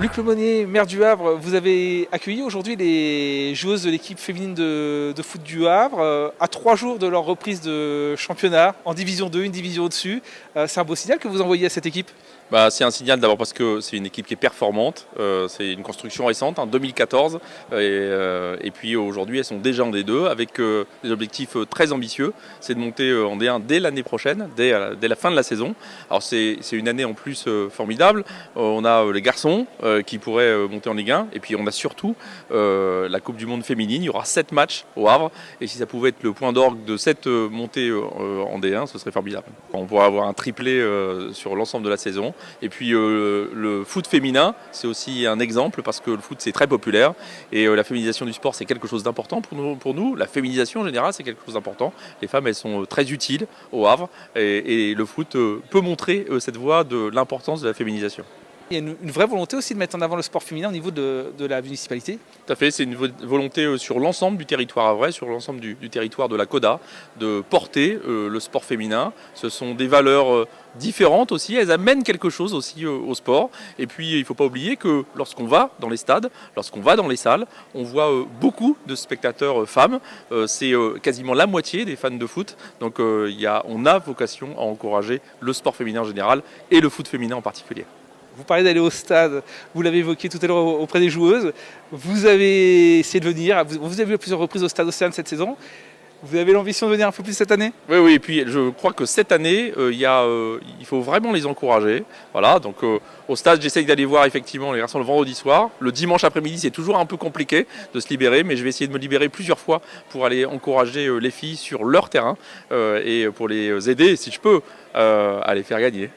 Luc Lemonnier, maire du Havre, vous avez accueilli aujourd'hui les joueuses de l'équipe féminine de foot du Havre à 3 jours de leur reprise de championnat en division 2, une division au-dessus. C'est un beau signal que vous envoyez à cette équipe? C'est un signal d'abord parce que c'est une équipe qui est performante, c'est une construction récente, en 2014, et puis aujourd'hui elles sont déjà en D2 avec des objectifs très ambitieux, c'est de monter en D1 dès l'année prochaine, dès la fin de la saison. Alors c'est une année en plus formidable, on a les garçons qui pourraient monter en Ligue 1, et puis on a surtout la Coupe du Monde féminine, il y aura 7 matchs au Havre, et si ça pouvait être le point d'orgue de cette montée en D1, ce serait formidable. On pourrait avoir un triplé sur l'ensemble de la saison. Et puis le foot féminin, c'est aussi un exemple parce que le foot c'est très populaire et la féminisation du sport c'est quelque chose d'important pour nous. La féminisation en général c'est quelque chose d'important. Les femmes elles sont très utiles au Havre et le foot peut montrer cette voie de l'importance de la féminisation. Il y a une vraie volonté aussi de mettre en avant le sport féminin au niveau de la municipalité. Tout à fait, c'est une volonté sur l'ensemble du territoire havrais, sur l'ensemble du territoire de la CODA, de porter le sport féminin. Ce sont des valeurs différentes aussi, elles amènent quelque chose aussi au sport. Et puis il ne faut pas oublier que lorsqu'on va dans les stades, lorsqu'on va dans les salles, on voit beaucoup de spectateurs femmes. C'est quasiment la moitié des fans de foot. Donc on a vocation à encourager le sport féminin en général et le foot féminin en particulier. Vous parlez d'aller au stade, vous l'avez évoqué tout à l'heure auprès des joueuses. Vous avez essayé de venir, vous avez vu à plusieurs reprises au stade Océane cette saison. Vous avez l'ambition de venir un peu plus cette année? Oui, et puis je crois que cette année, il faut vraiment les encourager. Voilà, donc au stade, j'essaye d'aller voir effectivement les garçons le vendredi soir. Le dimanche après-midi, c'est toujours un peu compliqué de se libérer, mais je vais essayer de me libérer plusieurs fois pour aller encourager les filles sur leur terrain et pour les aider, si je peux, à les faire gagner.